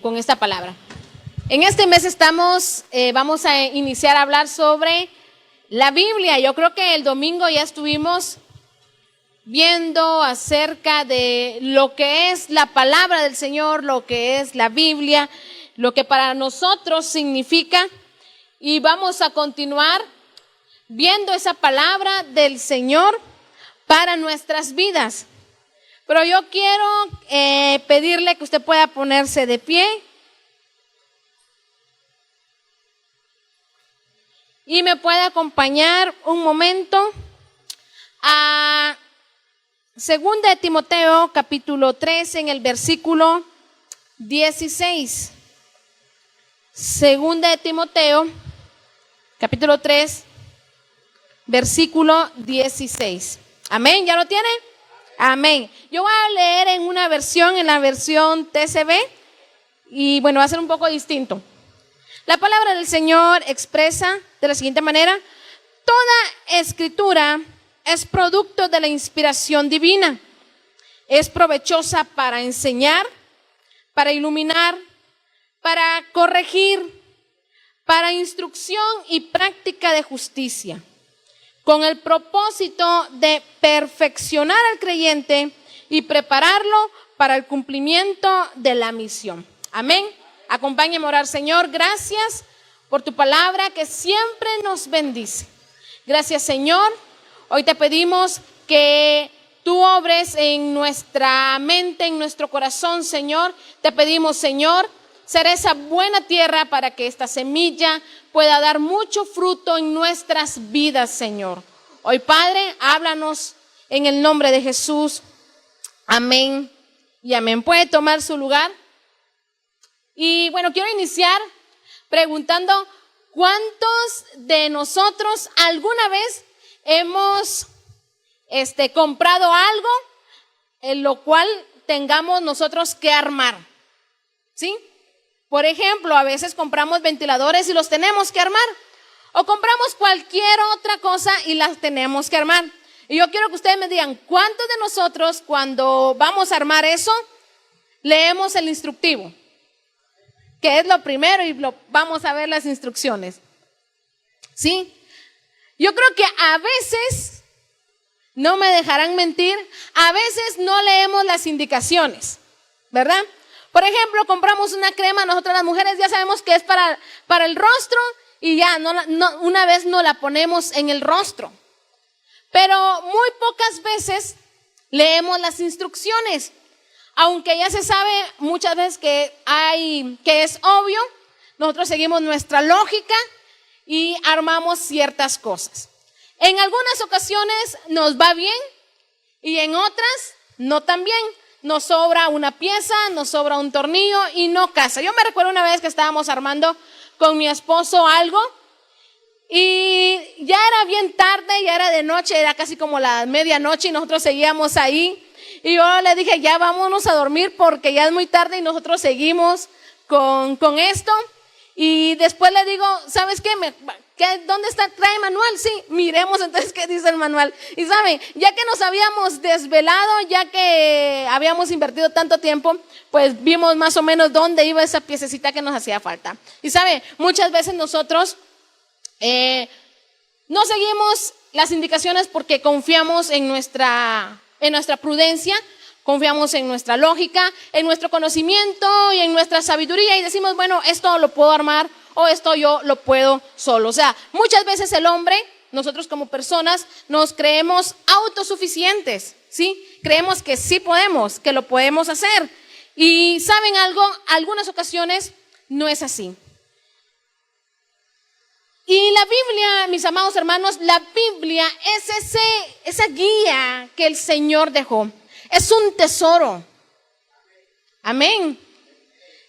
con esta palabra. En este mes vamos a iniciar a hablar sobre la Biblia. Yo creo que el domingo ya estuvimos viendo acerca de lo que es la palabra del Señor, lo que es la Biblia, lo que para nosotros significa, y vamos a continuar viendo esa palabra del Señor para nuestras vidas. Pero yo quiero pedirle que usted pueda ponerse de pie y me pueda acompañar un momento a 2 de Timoteo capítulo 3 en el versículo 16. 2 de Timoteo capítulo 3 versículo 16. Amén, ¿ya lo tiene? Amén. Yo voy a leer en la versión TCB, y bueno, va a ser un poco distinto. La palabra del Señor expresa de la siguiente manera: toda escritura es producto de la inspiración divina. Es provechosa para enseñar, para iluminar, para corregir, para instrucción y práctica de justicia, con el propósito de perfeccionar al creyente y prepararlo para el cumplimiento de la misión. Amén. Acompáñame a orar. Señor, gracias por tu palabra que siempre nos bendice. Gracias, Señor. Hoy te pedimos que tú obres en nuestra mente, en nuestro corazón, Señor. Te pedimos, Señor, ser esa buena tierra para que esta semilla pueda dar mucho fruto en nuestras vidas, Señor. Hoy, Padre, háblanos en el nombre de Jesús. Amén y amén. ¿Puede tomar su lugar? Y bueno, quiero iniciar preguntando: ¿cuántos de nosotros alguna vez hemos comprado algo en lo cual tengamos nosotros que armar? ¿Sí? Por ejemplo, a veces compramos ventiladores y los tenemos que armar, o compramos cualquier otra cosa y las tenemos que armar. Y yo quiero que ustedes me digan, ¿cuántos de nosotros cuando vamos a armar eso leemos el instructivo? Que es lo primero, y vamos a ver las instrucciones. ¿Sí? Yo creo que a veces, no me dejarán mentir, a veces no leemos las indicaciones, ¿verdad? Por ejemplo, compramos una crema, nosotras las mujeres ya sabemos que es para el rostro, y ya una vez no la ponemos en el rostro. Pero muy pocas veces leemos las instrucciones, aunque ya se sabe muchas veces que es obvio. Nosotros seguimos nuestra lógica y armamos ciertas cosas. En algunas ocasiones nos va bien y en otras no tan bien. Nos sobra una pieza, nos sobra un tornillo y no casa. Yo me recuerdo una vez que estábamos armando con mi esposo algo y ya era bien tarde, ya era de noche, era casi como la medianoche y nosotros seguíamos ahí. Y yo le dije, ya vámonos a dormir porque ya es muy tarde, y nosotros seguimos con esto. Y después le digo, ¿sabes qué? ¿Dónde está? ¿Trae manual? Sí, miremos entonces qué dice el manual. Y saben, ya que nos habíamos desvelado, ya que habíamos invertido tanto tiempo, pues vimos más o menos dónde iba esa piececita que nos hacía falta. Y saben, muchas veces nosotros no seguimos las indicaciones porque confiamos en nuestra prudencia, confiamos en nuestra lógica, en nuestro conocimiento y en nuestra sabiduría, y decimos, bueno, esto lo puedo armar, o esto yo lo puedo solo. O sea, muchas veces el hombre, nosotros como personas, nos creemos autosuficientes, ¿sí? Creemos que sí podemos, que lo podemos hacer. Y ¿saben algo? Algunas ocasiones no es así. Y la Biblia, mis amados hermanos, la Biblia es esa guía que el Señor dejó. Es un tesoro. Amén.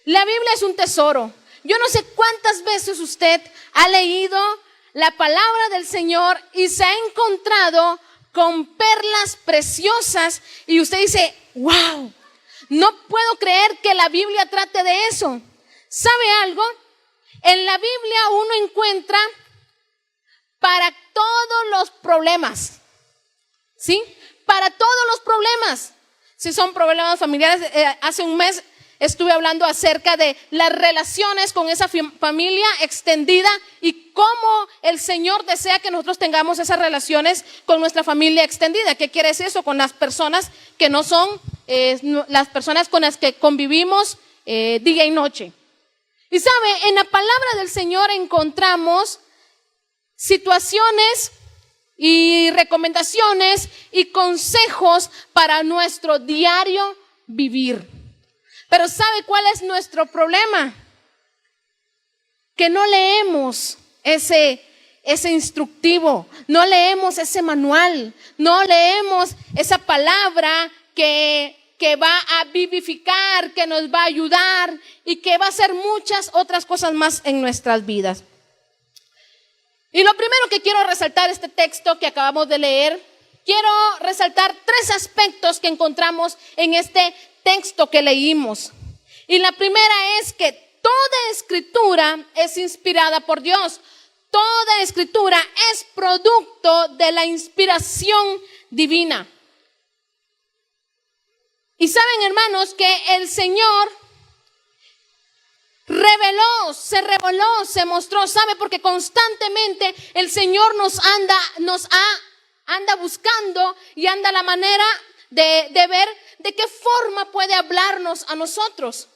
La Biblia es un tesoro. Yo no sé cuántas veces usted ha leído la palabra del Señor y se ha encontrado con perlas preciosas y usted dice, wow, no puedo creer que la Biblia trate de eso. ¿Sabe algo? En la Biblia uno encuentra para todos los problemas, ¿sí? Para todos los problemas. Si son problemas familiares, hace un mes estuve hablando acerca de las relaciones con esa familia extendida y cómo el Señor desea que nosotros tengamos esas relaciones con nuestra familia extendida. ¿Qué quiere decir eso? Con las personas que no son las personas con las que convivimos día y noche. Y sabe, en la palabra del Señor encontramos situaciones y recomendaciones y consejos para nuestro diario vivir. Pero ¿sabe cuál es nuestro problema? Que no leemos ese instructivo, no leemos ese manual, no leemos esa palabra que va a vivificar, que nos va a ayudar y que va a hacer muchas otras cosas más en nuestras vidas. Y lo primero que quiero resaltar este texto que acabamos de leer, quiero resaltar 3 aspectos que encontramos en este texto que leímos. Y la primera es que toda escritura es inspirada por Dios. Toda escritura es producto de la inspiración divina. Y saben, hermanos, que el Señor se mostró, ¿sabe? Porque constantemente el Señor nos anda buscando y anda la manera de ver de qué forma puede hablarnos a nosotros.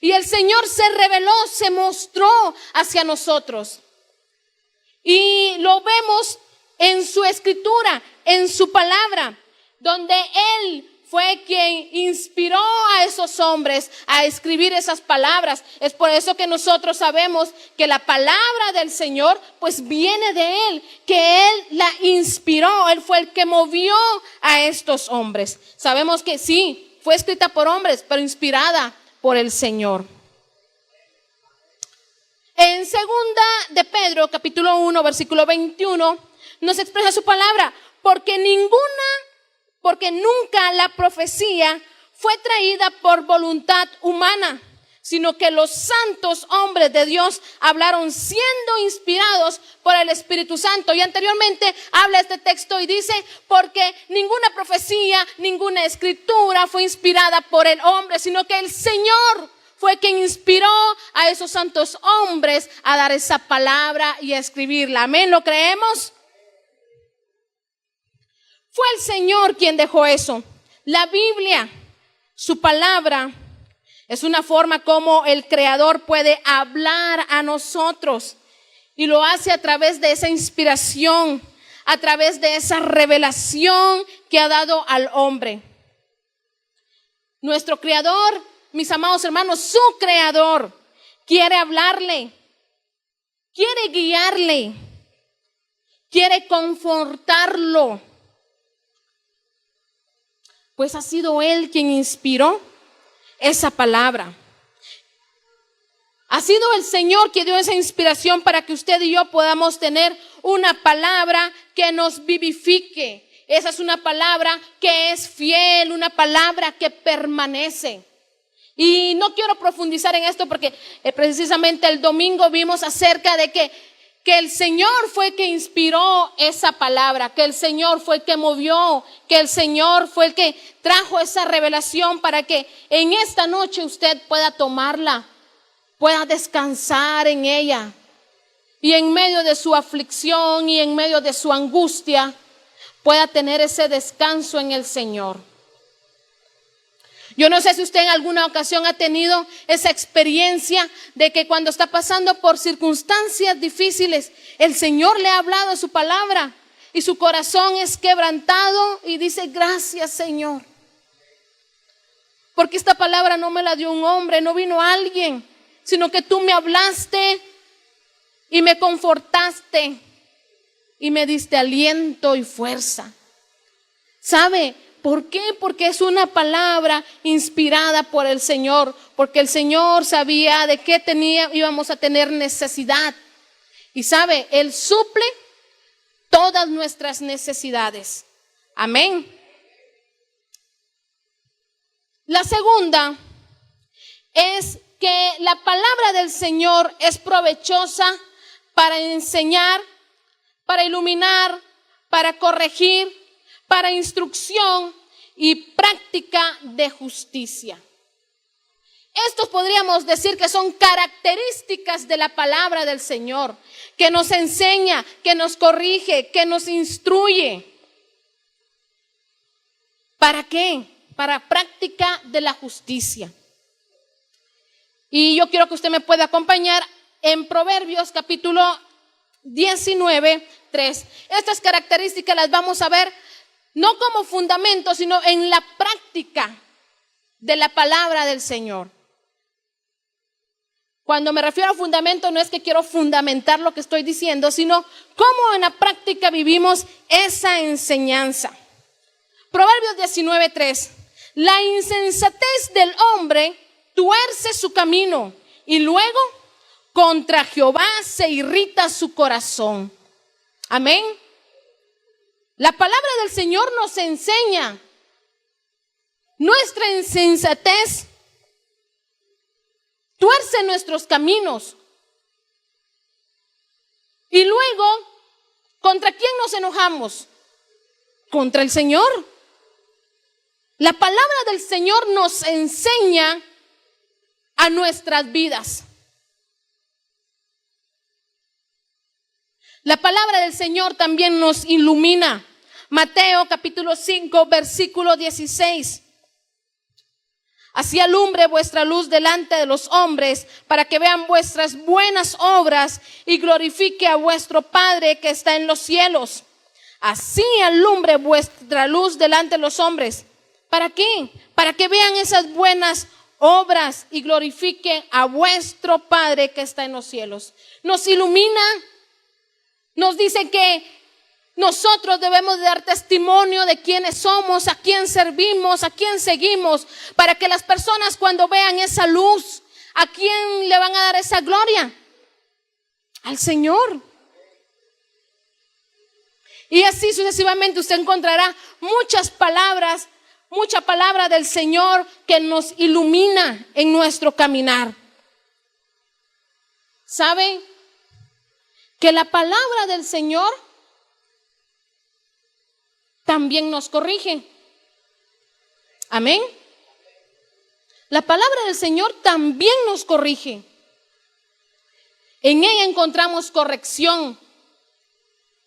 Y el Señor se reveló, se mostró hacia nosotros. Y lo vemos en su escritura, en su palabra, donde Él fue quien inspiró a esos hombres a escribir esas palabras. Es por eso que nosotros sabemos que la palabra del Señor pues viene de Él, que Él la inspiró, Él fue el que movió a estos hombres. Sabemos que sí, fue escrita por hombres, pero inspirada por el Señor. En 2 de Pedro, capítulo 1, versículo 21, nos expresa su palabra, porque nunca la profecía fue traída por voluntad humana, sino que los santos hombres de Dios hablaron siendo inspirados por el Espíritu Santo. Y anteriormente habla este texto y dice, porque ninguna profecía, ninguna escritura fue inspirada por el hombre, sino que el Señor fue quien inspiró a esos santos hombres a dar esa palabra y a escribirla. Amén, ¿lo creemos? Fue el Señor quien dejó eso. La Biblia, su palabra, es una forma como el Creador puede hablar a nosotros. Y lo hace a través de esa inspiración, a través de esa revelación que ha dado al hombre. Nuestro Creador, mis amados hermanos, su Creador quiere hablarle, quiere guiarle, quiere confortarlo. Pues ha sido Él quien inspiró esa palabra. Ha sido el Señor quien dio esa inspiración para que usted y yo podamos tener una palabra que nos vivifique. Esa es una palabra que es fiel, una palabra que permanece. Y no quiero profundizar en esto porque precisamente el domingo vimos acerca de que el Señor fue el que inspiró esa palabra, que el Señor fue el que movió, que el Señor fue el que trajo esa revelación para que en esta noche usted pueda tomarla, pueda descansar en ella y en medio de su aflicción y en medio de su angustia pueda tener ese descanso en el Señor. Yo no sé si usted en alguna ocasión ha tenido esa experiencia de que cuando está pasando por circunstancias difíciles, el Señor le ha hablado su palabra y su corazón es quebrantado y dice, gracias Señor. Porque esta palabra no me la dio un hombre, no vino alguien, sino que tú me hablaste y me confortaste y me diste aliento y fuerza. ¿Sabe? ¿Por qué? Porque es una palabra inspirada por el Señor, porque el Señor sabía de qué íbamos a tener necesidad. Y sabe, Él suple todas nuestras necesidades. Amén. La segunda es que la palabra del Señor es provechosa para enseñar, para iluminar, para corregir, para instrucción y práctica de justicia. Estos podríamos decir que son características de la palabra del Señor, que nos enseña, que nos corrige, que nos instruye. ¿Para qué? Para práctica de la justicia. Y yo quiero que usted me pueda acompañar en Proverbios capítulo 19, 3. Estas características las vamos a ver no como fundamento, sino en la práctica de la palabra del Señor. Cuando me refiero a fundamento, no es que quiero fundamentar lo que estoy diciendo, sino cómo en la práctica vivimos esa enseñanza. Proverbios 19, 3. La insensatez del hombre tuerce su camino y luego contra Jehová se irrita su corazón. Amén. La palabra del Señor nos enseña nuestra insensatez tuerce nuestros caminos. Y luego, ¿contra quién nos enojamos? Contra el Señor. La palabra del Señor nos enseña a nuestras vidas. La palabra del Señor también nos ilumina. Mateo capítulo 5, versículo 16. Así alumbre vuestra luz delante de los hombres, para que vean vuestras buenas obras y glorifique a vuestro Padre que está en los cielos. Así alumbre vuestra luz delante de los hombres. ¿Para qué? Para que vean esas buenas obras y glorifiquen a vuestro Padre que está en los cielos. Nos ilumina, nos dice que nosotros debemos dar testimonio de quiénes somos, a quién servimos, a quién seguimos, para que las personas cuando vean esa luz, ¿a quién le van a dar esa gloria? Al Señor. Y así sucesivamente usted encontrará mucha palabra del Señor que nos ilumina en nuestro caminar. ¿Sabe que la palabra del Señor también nos corrige? Amén. La palabra del Señor también nos corrige. En ella encontramos corrección.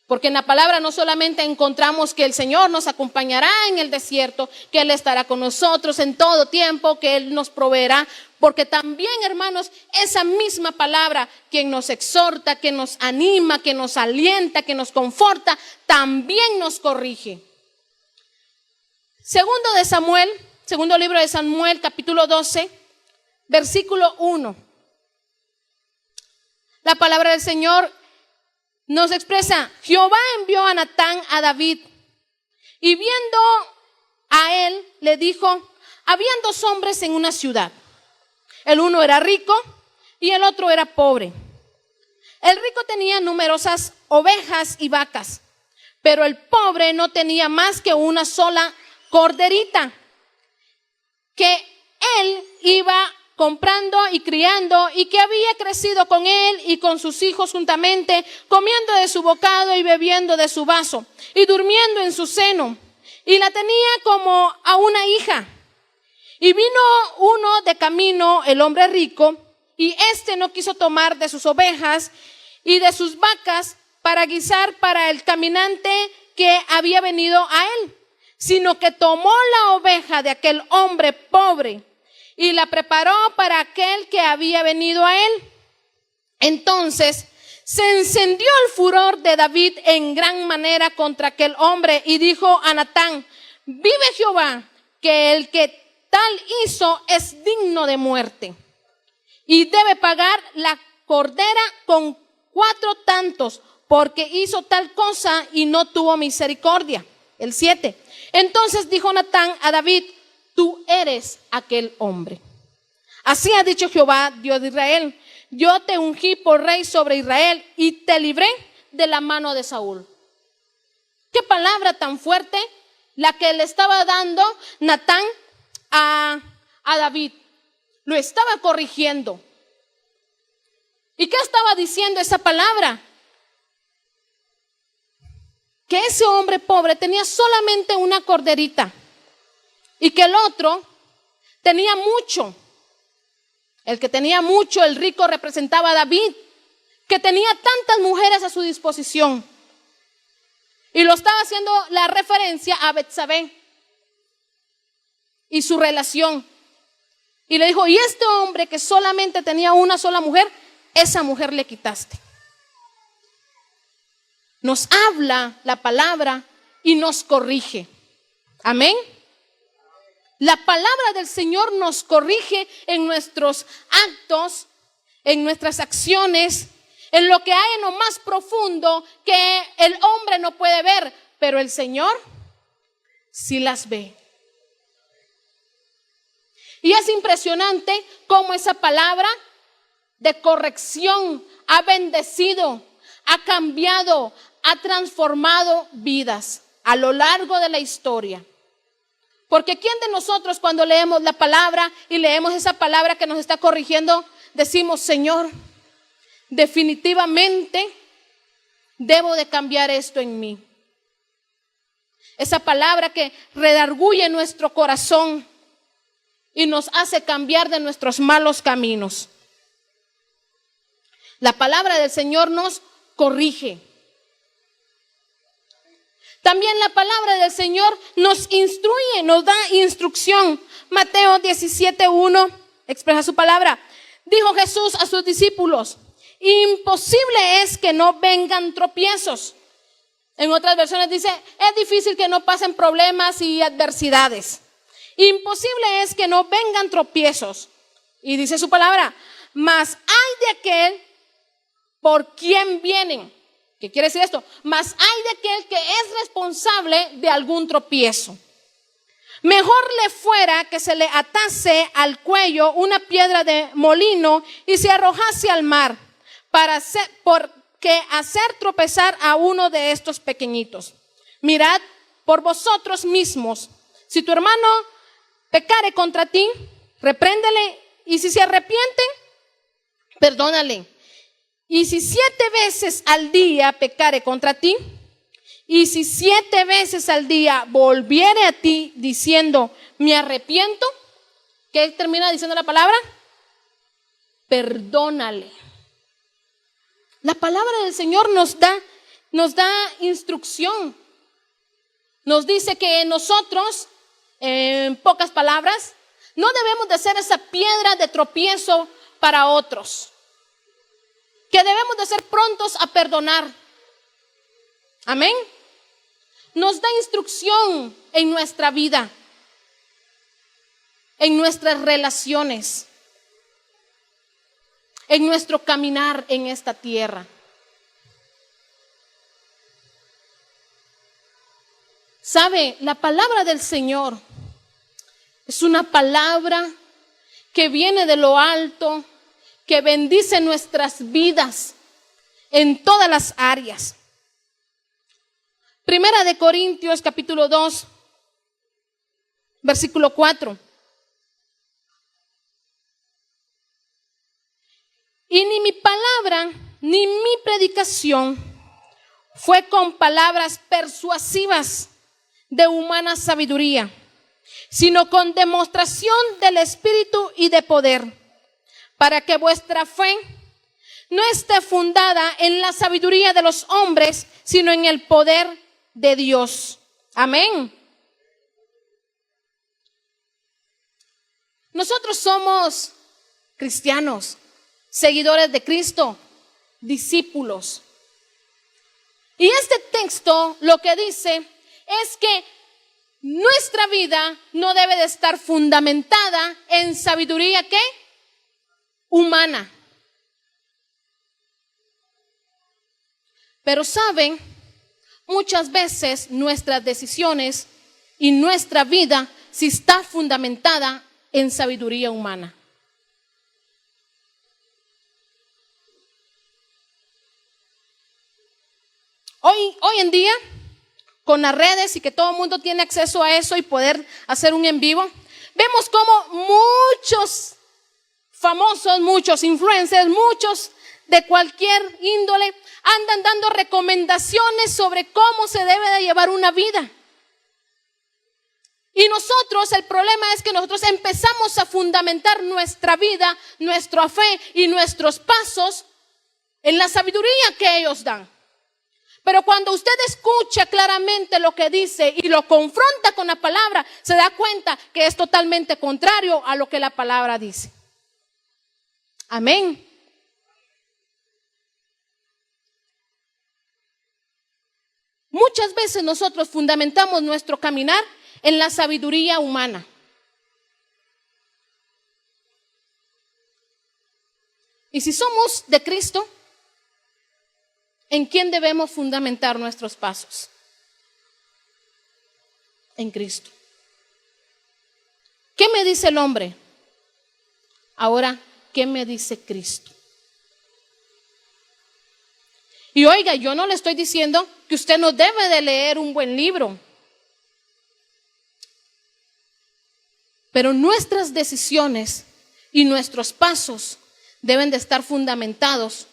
Porque en la palabra no solamente encontramos que el Señor nos acompañará en el desierto, que Él estará con nosotros en todo tiempo, que Él nos proveerá. Porque también, hermanos, esa misma palabra, quien nos exhorta, que nos anima, que nos alienta, que nos conforta, también nos corrige. Segundo libro de Samuel, capítulo 12, versículo 1. La palabra del Señor nos expresa: Jehová envió a Natán a David, y viendo a él, le dijo: habían dos hombres en una ciudad. El uno era rico y el otro era pobre. El rico tenía numerosas ovejas y vacas, pero el pobre no tenía más que una sola corderita, que él iba comprando y criando, y que había crecido con él y con sus hijos juntamente, comiendo de su bocado y bebiendo de su vaso, y durmiendo en su seno, y la tenía como a una hija. Y vino uno de camino, el hombre rico, y éste no quiso tomar de sus ovejas y de sus vacas para guisar para el caminante que había venido a él, sino que tomó la oveja de aquel hombre pobre y la preparó para aquel que había venido a él. Entonces se encendió el furor de David en gran manera contra aquel hombre, y dijo a Natán: vive Jehová, que el que tal hizo es digno de muerte, y debe pagar la cordera con 4 tantos, porque hizo tal cosa y no tuvo misericordia. El 7. Entonces dijo Natán a David: tú eres aquel hombre. Así ha dicho Jehová, Dios de Israel: yo te ungí por rey sobre Israel y te libré de la mano de Saúl. Qué palabra tan fuerte la que le estaba dando Natán a David. Lo estaba corrigiendo. ¿Y qué estaba diciendo esa palabra? Que ese hombre pobre tenía solamente una corderita y que el otro tenía mucho. El que tenía mucho, el rico, representaba a David, que tenía tantas mujeres a su disposición. Y lo estaba haciendo la referencia a Betsabé y su relación. Y le dijo, y este hombre que solamente tenía una sola mujer, esa mujer le quitaste. Nos habla la palabra y nos corrige. Amén. La palabra del Señor nos corrige en nuestros actos, en nuestras acciones, en lo que hay en lo más profundo que el hombre no puede ver, pero el Señor sí las ve. Y es impresionante cómo esa palabra de corrección ha bendecido, ha cambiado, ha transformado vidas a lo largo de la historia. Porque ¿quién de nosotros cuando leemos la palabra y leemos esa palabra que nos está corrigiendo, decimos, Señor, definitivamente debo de cambiar esto en mí? Esa palabra que redarguye nuestro corazón y nos hace cambiar de nuestros malos caminos. La palabra del Señor nos corrige. También la palabra del Señor nos instruye, nos da instrucción. Mateo 17:1 expresa su palabra. Dijo Jesús a sus discípulos, imposible es que no vengan tropiezos. En otras versiones dice, es difícil que no pasen problemas y adversidades. Imposible es que no vengan tropiezos. Y dice su palabra, mas hay de aquel por quien vienen. ¿Qué quiere decir esto? Mas hay de aquel que es responsable de algún tropiezo. Mejor le fuera que se le atase al cuello una piedra de molino y se arrojase al mar, porque hacer tropezar a uno de estos pequeñitos. Mirad por vosotros mismos, si tu hermano pecare contra ti, repréndele, y si se arrepiente, perdónale. Y si 7 veces al día pecare contra ti, y si 7 veces al día volviere a ti diciendo, me arrepiento, ¿qué termina diciendo la palabra? Perdónale. La palabra del Señor nos da instrucción. Nos dice que nosotros, en pocas palabras, no debemos de ser esa piedra de tropiezo para otros. Que debemos de ser prontos a perdonar. Amén. Nos da instrucción en nuestra vida, en nuestras relaciones, en nuestro caminar en esta tierra. ¿Sabe? La palabra del Señor es una palabra que viene de lo alto, que bendice nuestras vidas en todas las áreas. Primera de Corintios capítulo 2, versículo 4. Y ni mi palabra, ni mi predicación fue con palabras persuasivas de humana sabiduría, sino con demostración del Espíritu y de poder, para que vuestra fe no esté fundada en la sabiduría de los hombres, sino en el poder de Dios. Amén. Nosotros somos cristianos, seguidores de Cristo, discípulos. Y este texto lo que dice es que nuestra vida no debe de estar fundamentada en sabiduría ¿qué? Humana. Pero saben, muchas veces nuestras decisiones y nuestra vida sí está fundamentada en sabiduría humana. Hoy en día, con las redes y que todo el mundo tiene acceso a eso y poder hacer un en vivo, vemos como muchos famosos, muchos influencers, muchos de cualquier índole andan dando recomendaciones sobre cómo se debe de llevar una vida. Y nosotros, el problema es que nosotros empezamos a fundamentar nuestra vida, nuestra fe y nuestros pasos en la sabiduría que ellos dan. Pero cuando usted escucha claramente lo que dice y lo confronta con la palabra, se da cuenta que es totalmente contrario a lo que la palabra dice. Amén. Muchas veces nosotros fundamentamos nuestro caminar en la sabiduría humana. Y si somos de Cristo, ¿en quién debemos fundamentar nuestros pasos? En Cristo. ¿Qué me dice el hombre? Ahora, ¿qué me dice Cristo? Y oiga, yo no le estoy diciendo que usted no debe de leer un buen libro. Pero nuestras decisiones y nuestros pasos deben de estar fundamentados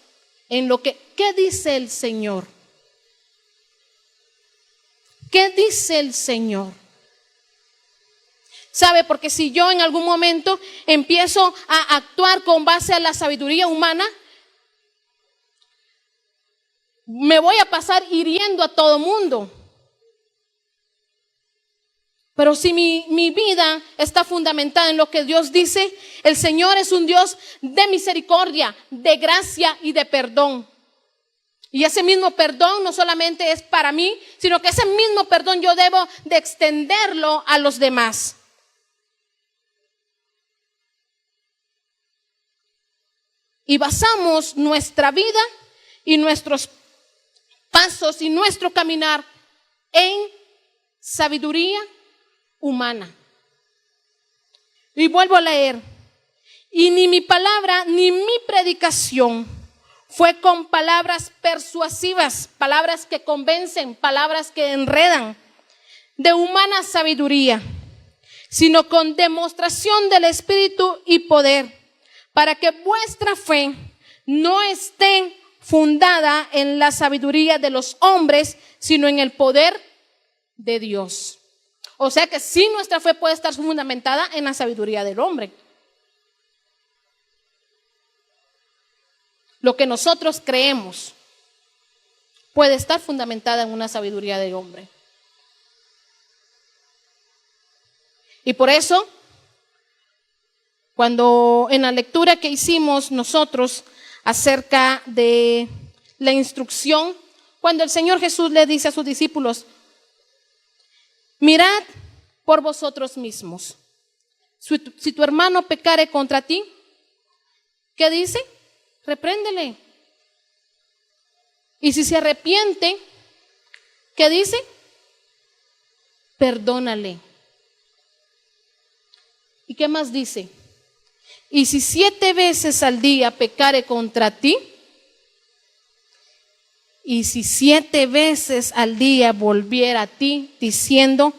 en lo que, ¿qué dice el Señor? ¿Qué dice el Señor? ¿Sabe? Porque si yo en algún momento empiezo a actuar con base a la sabiduría humana, me voy a pasar hiriendo a todo mundo. Pero si mi vida está fundamentada en lo que Dios dice, el Señor es un Dios de misericordia, de gracia y de perdón. Y ese mismo perdón no solamente es para mí, sino que ese mismo perdón yo debo de extenderlo a los demás. Y basamos nuestra vida y nuestros pasos y nuestro caminar en sabiduría humana. Y vuelvo a leer. Y ni mi palabra ni mi predicación fue con palabras persuasivas, palabras que convencen, palabras que enredan, de humana sabiduría, sino con demostración del Espíritu y poder, para que vuestra fe no esté fundada en la sabiduría de los hombres, sino en el poder de Dios. O sea que sí, nuestra fe puede estar fundamentada en la sabiduría del hombre. Lo que nosotros creemos puede estar fundamentada en una sabiduría del hombre. Y por eso, cuando en la lectura que hicimos nosotros acerca de la instrucción, cuando el Señor Jesús le dice a sus discípulos: mirad por vosotros mismos. Si tu hermano pecare contra ti, ¿qué dice? Repréndele. Y si se arrepiente, ¿qué dice? Perdónale. ¿Y qué más dice? Y si 7 veces al día pecare contra ti, y si 7 veces al día volviera a ti diciendo: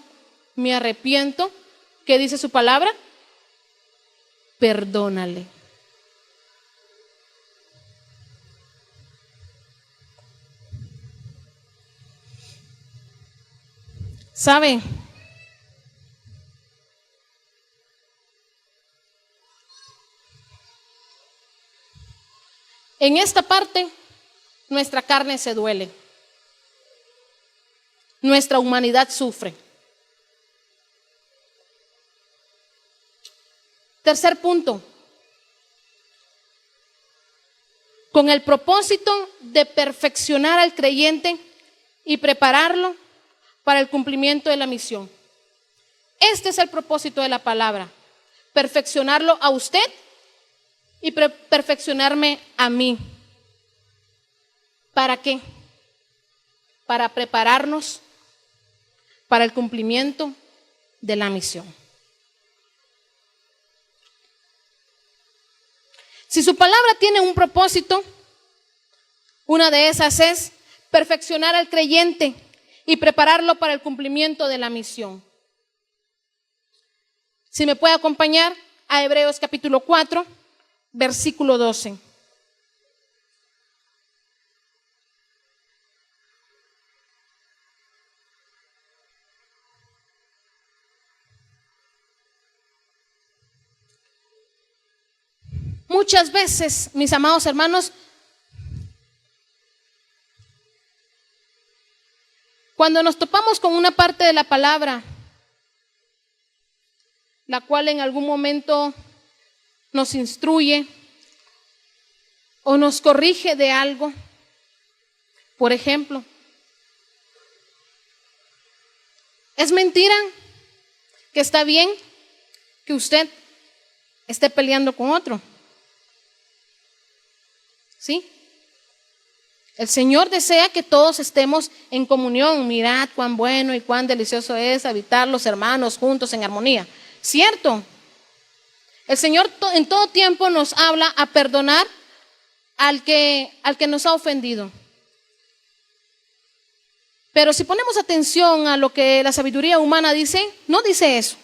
me arrepiento, ¿qué dice su palabra? Perdónale. ¿Sabe? En esta parte, nuestra carne se duele. Nuestra humanidad sufre. Tercer punto. Con el propósito de perfeccionar al creyente y prepararlo para el cumplimiento de la misión. Este es el propósito de la palabra: perfeccionarlo a usted y perfeccionarme a mí. ¿Para qué? Para prepararnos para el cumplimiento de la misión. Si su palabra tiene un propósito, una de esas es perfeccionar al creyente y prepararlo para el cumplimiento de la misión. Si me puede acompañar a Hebreos capítulo 4, versículo 12. muchas veces, mis amados hermanos, cuando nos topamos con una parte de la palabra, la cual en algún momento nos instruye o nos corrige de algo, por ejemplo, ¿es mentira que está bien que usted esté peleando con otro? ¿Sí? El Señor desea que todos estemos en comunión. Mirad cuán bueno y cuán delicioso es habitar los hermanos juntos en armonía. ¿Cierto? El Señor en todo tiempo nos habla a perdonar al que nos ha ofendido. Pero si ponemos atención a lo que la sabiduría humana dice, no dice eso.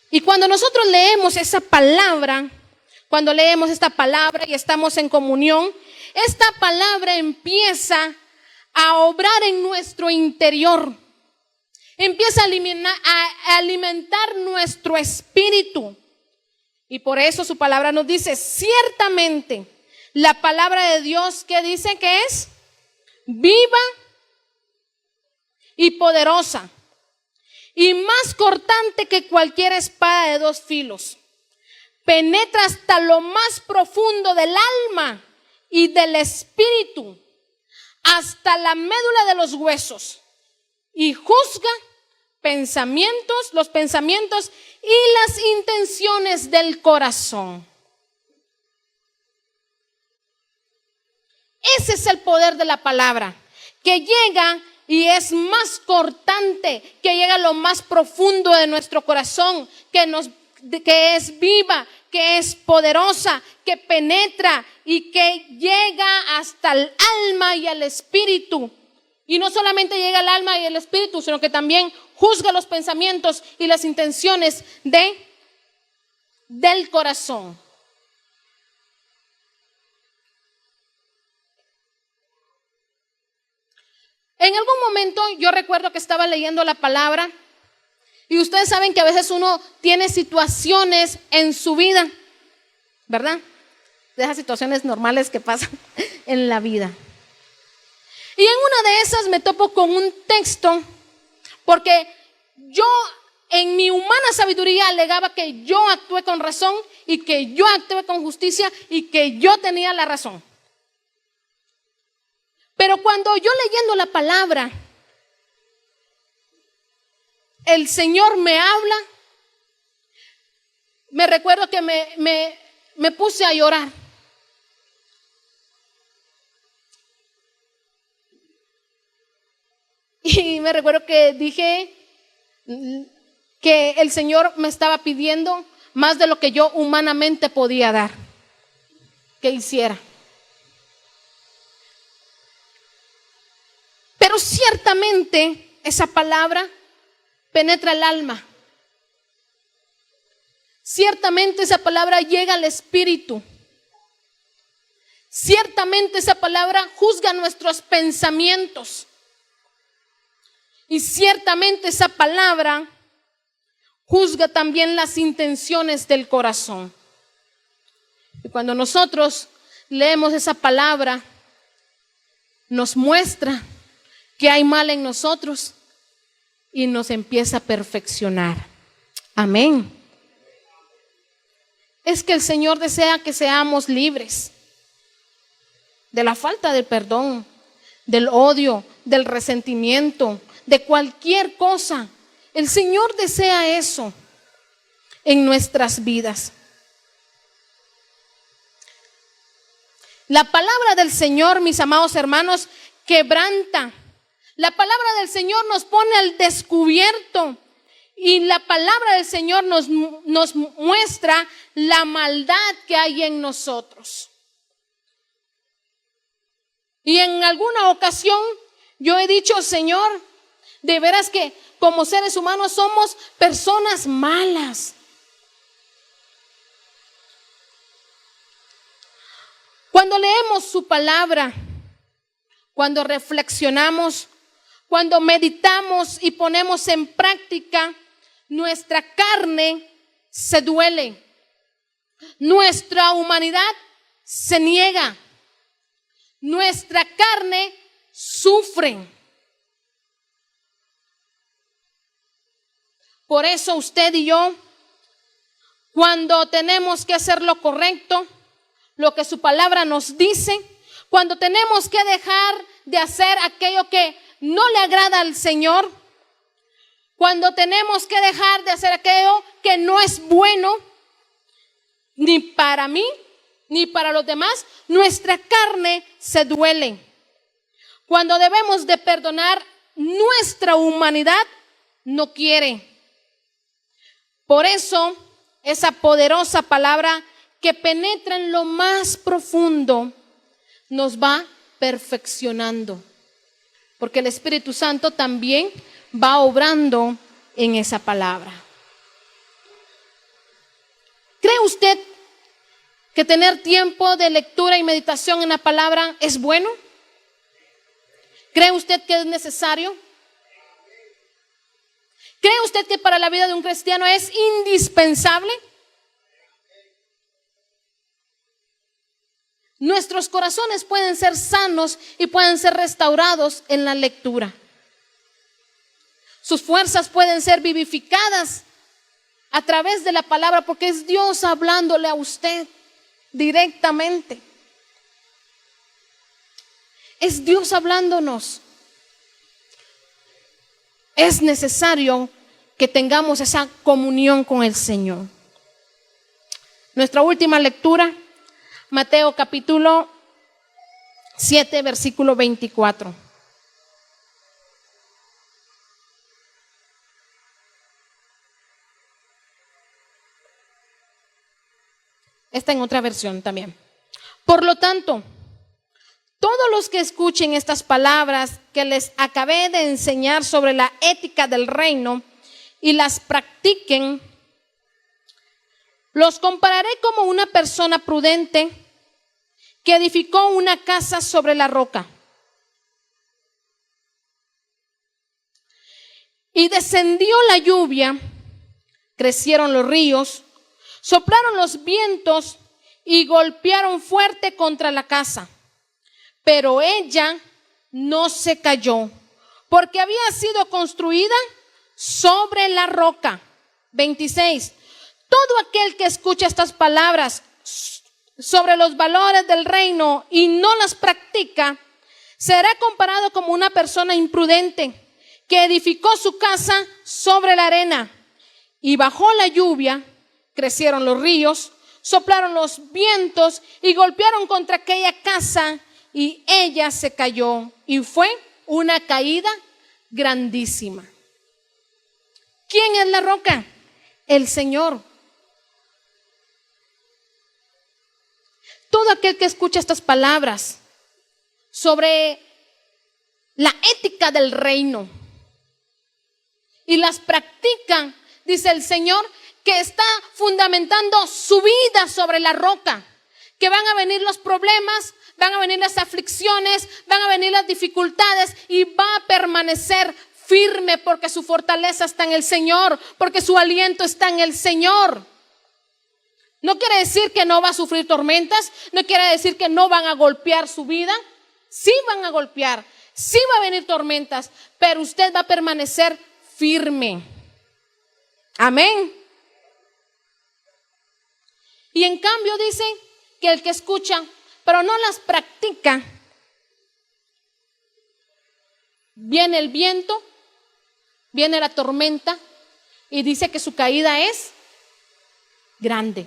Y cuando nosotros leemos esa palabra, cuando leemos esta palabra y estamos en comunión, esta palabra empieza a obrar en nuestro interior. Empieza a alimentar nuestro espíritu. Y por eso su palabra nos dice, ciertamente, la palabra de Dios, ¿qué dice que es? Viva y poderosa, y más cortante que cualquier espada de dos filos. Penetra hasta lo más profundo del alma y del espíritu, hasta la médula de los huesos, y juzga los pensamientos y las intenciones del corazón. Ese es el poder de la palabra, que llega y es más cortante, que llega a lo más profundo de nuestro corazón, que es viva, que es poderosa, que penetra y que llega hasta el alma y al espíritu. Y no solamente llega al alma y al espíritu, sino que también juzga los pensamientos y las intenciones del corazón. En algún momento yo recuerdo que estaba leyendo la palabra y ustedes saben que a veces uno tiene situaciones en su vida, ¿verdad? De esas situaciones normales que pasan en la vida. Y en una de esas me topo con un texto, porque yo en mi humana sabiduría alegaba que yo actué con razón y que yo actué con justicia y que yo tenía la razón. Pero cuando yo leyendo la palabra, el Señor me habla, me recuerdo que me puse a llorar. Y me recuerdo que dije que el Señor me estaba pidiendo más de lo que yo humanamente podía dar, que hiciera. Pero ciertamente esa palabra penetra el alma. Ciertamente esa palabra llega al espíritu. Ciertamente esa palabra juzga nuestros pensamientos. Y ciertamente esa palabra juzga también las intenciones del corazón. Y cuando nosotros leemos esa palabra, nos muestra que hay mal en nosotros y nos empieza a perfeccionar. Amén. Es que el Señor desea que seamos libres de la falta de perdón, del odio, del resentimiento, de cualquier cosa. El Señor desea eso en nuestras vidas. La palabra del Señor, mis amados hermanos, quebranta. La palabra del Señor nos pone al descubierto. Y la palabra del Señor nos muestra la maldad que hay en nosotros. Y en alguna ocasión yo he dicho, Señor, de veras que como seres humanos somos personas malas. Cuando leemos su palabra, cuando reflexionamos, cuando meditamos y ponemos en práctica, nuestra carne se duele, nuestra humanidad se niega, nuestra carne sufre. Por eso usted y yo, cuando tenemos que hacer lo correcto, lo que su palabra nos dice, cuando tenemos que dejar de hacer aquello que no le agrada al Señor, cuando tenemos que dejar de hacer aquello que no es bueno, ni para mí, ni para los demás, nuestra carne se duele. Cuando debemos de perdonar, nuestra humanidad no quiere. Por eso, esa poderosa palabra que penetra en lo más profundo nos va perfeccionando. Porque el Espíritu Santo también va obrando en esa palabra. ¿Cree usted que tener tiempo de lectura y meditación en la palabra es bueno? ¿Cree usted que es necesario? ¿Cree usted que para la vida de un cristiano es indispensable? Nuestros corazones pueden ser sanos y pueden ser restaurados en la lectura. Sus fuerzas pueden ser vivificadas a través de la palabra, porque es Dios hablándole a usted directamente. Es Dios hablándonos. Es necesario que tengamos esa comunión con el Señor. Nuestra última lectura, Mateo capítulo 7, versículo 24. Está en otra versión también. Por lo tanto, todos los que escuchen estas palabras que les acabé de enseñar sobre la ética del reino y las practiquen, los compararé como una persona prudente que edificó una casa sobre la roca. Y descendió la lluvia, crecieron los ríos, soplaron los vientos y golpearon fuerte contra la casa. Pero ella no se cayó, porque había sido construida sobre la roca. 26. Todo aquel que escucha estas palabras sobre los valores del reino y no las practica, será comparado como una persona imprudente que edificó su casa sobre la arena. Y bajó la lluvia, crecieron los ríos, soplaron los vientos y golpearon contra aquella casa, y ella se cayó, y fue una caída grandísima. ¿Quién es la roca? El Señor. Todo aquel que escucha estas palabras sobre la ética del reino y las practica, dice el Señor, que está fundamentando su vida sobre la roca, que van a venir los problemas, van a venir las aflicciones, van a venir las dificultades, y va a permanecer firme porque su fortaleza está en el Señor, porque su aliento está en el Señor. No quiere decir que no va a sufrir tormentas, no quiere decir que no van a golpear su vida. Sí van a golpear, sí va a venir tormentas, pero usted va a permanecer firme. Amén. Y en cambio dice que el que escucha pero no las practica, viene el viento, viene la tormenta, y dice que su caída es grande.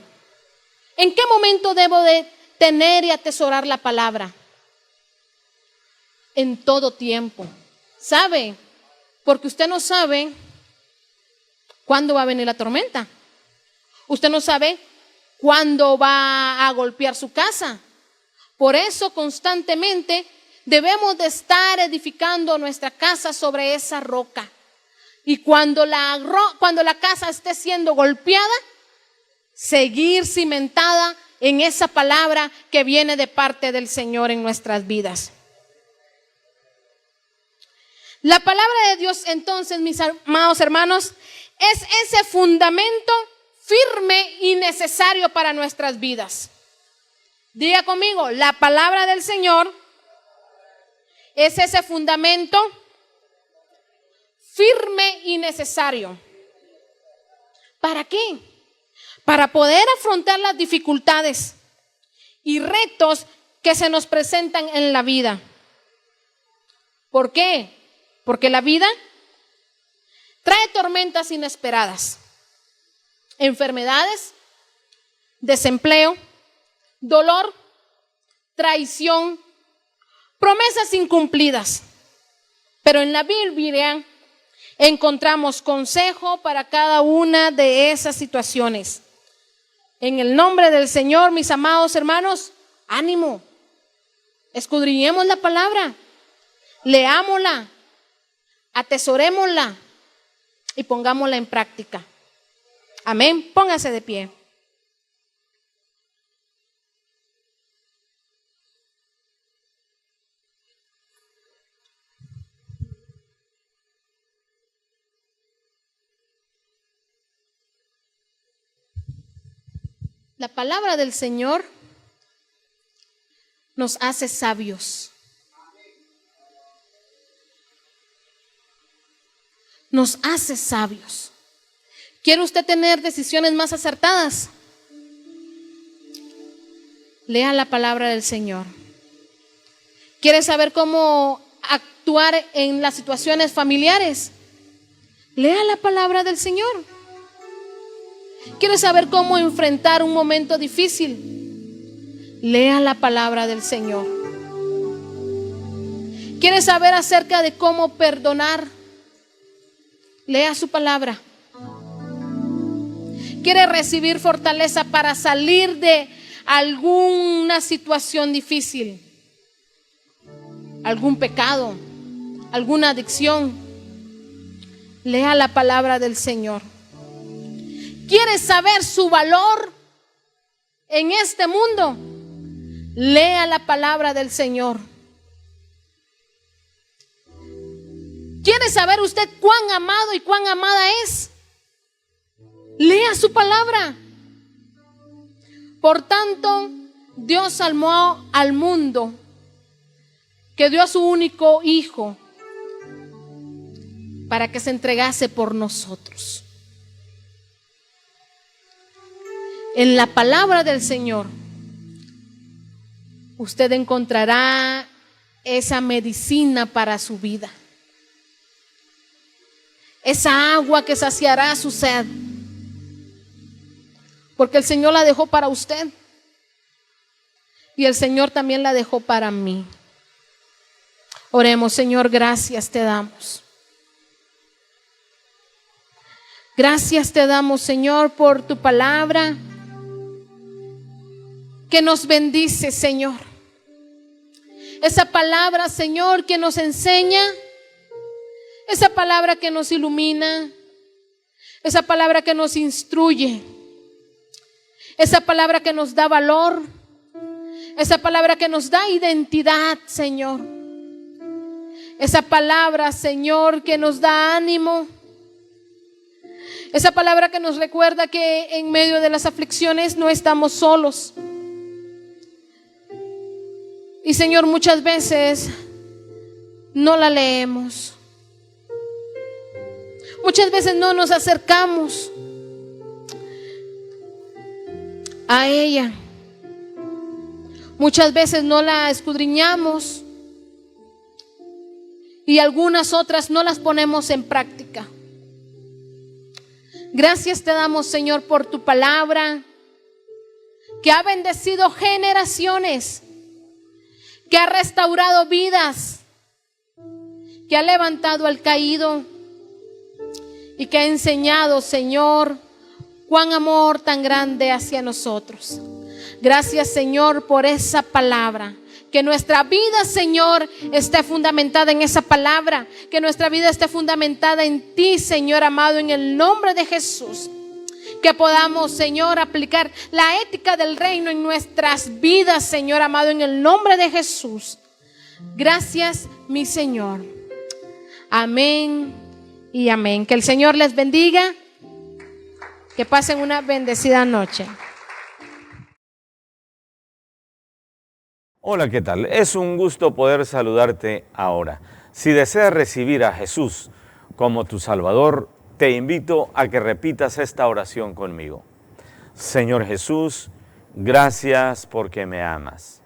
¿En qué momento debo de tener y atesorar la palabra? En todo tiempo. ¿Sabe? Porque usted no sabe cuándo va a venir la tormenta. Usted no sabe cuándo va a golpear su casa. Por eso constantemente debemos de estar edificando nuestra casa sobre esa roca. Y cuando la casa esté siendo golpeada, seguir cimentada en esa palabra que viene de parte del Señor en nuestras vidas. La palabra de Dios, entonces, mis amados hermanos, es ese fundamento firme y necesario para nuestras vidas. Diga conmigo, la palabra del Señor es ese fundamento firme y necesario. ¿Para qué? Para poder afrontar las dificultades y retos que se nos presentan en la vida. ¿Por qué? Porque la vida trae tormentas inesperadas, enfermedades, desempleo, dolor, traición, promesas incumplidas. Pero en la Biblia encontramos consejo para cada una de esas situaciones. En el nombre del Señor, mis amados hermanos, ánimo. Escudriñemos la palabra, leámosla, atesorémosla y pongámosla en práctica. Amén. Póngase de pie. La palabra del Señor nos hace sabios. Nos hace sabios. ¿Quiere usted tener decisiones más acertadas? Lea la palabra del Señor. ¿Quiere saber cómo actuar en las situaciones familiares? Lea la palabra del Señor. ¿Quiere saber cómo enfrentar un momento difícil? Lea la palabra del Señor. ¿Quiere saber acerca de cómo perdonar? Lea su palabra. ¿Quiere recibir fortaleza para salir de alguna situación difícil? ¿Algún pecado? ¿Alguna adicción? Lea la palabra del Señor. ¿Quiere saber su valor en este mundo? Lea la palabra del Señor. ¿Quiere saber usted cuán amado y cuán amada es? Lea su palabra. Por tanto, Dios amó al mundo, que dio a su único Hijo para que se entregase por nosotros. En la palabra del Señor, usted encontrará esa medicina para su vida, esa agua que saciará su sed, porque el Señor la dejó para usted y el Señor también la dejó para mí. Oremos. Señor, gracias te damos. Gracias te damos, Señor, por tu palabra que nos bendice, Señor. Esa palabra, Señor, que nos enseña, esa palabra que nos ilumina, esa palabra que nos instruye, esa palabra que nos da valor, esa palabra que nos da identidad, Señor. Esa palabra, Señor, que nos da ánimo. Esa palabra que nos recuerda que en medio de las aflicciones no estamos solos. Y Señor, muchas veces no la leemos. Muchas veces no nos acercamos a ella. Muchas veces no la escudriñamos y algunas otras no las ponemos en práctica. Gracias te damos, Señor, por tu palabra que ha bendecido generaciones, que ha restaurado vidas, que ha levantado al caído y que ha enseñado, Señor, cuán amor tan grande hacia nosotros. Gracias, Señor, por esa palabra. Que nuestra vida, Señor, esté fundamentada en esa palabra. Que nuestra vida esté fundamentada en ti, Señor amado, en el nombre de Jesús. Que podamos, Señor, aplicar la ética del reino en nuestras vidas, Señor amado, en el nombre de Jesús. Gracias, mi Señor. Amén y amén. Que el Señor les bendiga. Que pasen una bendecida noche. Hola, ¿qué tal? Es un gusto poder saludarte ahora. Si deseas recibir a Jesús como tu Salvador, te invito a que repitas esta oración conmigo. Señor Jesús, gracias porque me amas.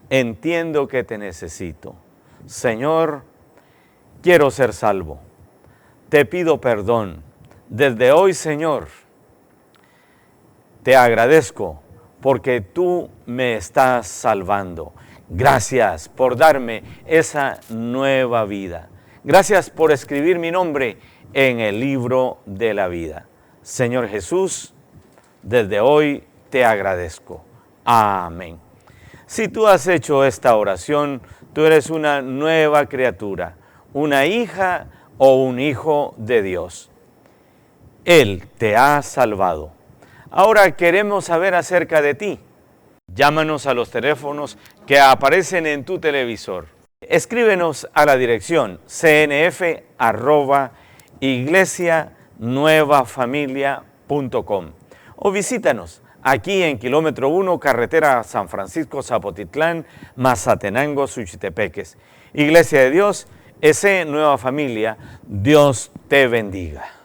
Entiendo que te necesito. Señor, quiero ser salvo. Te pido perdón. Desde hoy, Señor, te agradezco porque tú me estás salvando. Gracias por darme esa nueva vida. Gracias por escribir mi nombre en el libro de la vida. Señor Jesús, desde hoy te agradezco. Amén. Si tú has hecho esta oración, tú eres una nueva criatura, una hija o un hijo de Dios. Él te ha salvado. Ahora queremos saber acerca de ti. Llámanos a los teléfonos que aparecen en tu televisor. Escríbenos a la dirección cnf@iglesianuevafamilia.com o visítanos aquí en kilómetro 1, carretera San Francisco Zapotitlán, Mazatenango, Suchitepeques. Iglesia de Dios, S. Nueva Familia, Dios te bendiga.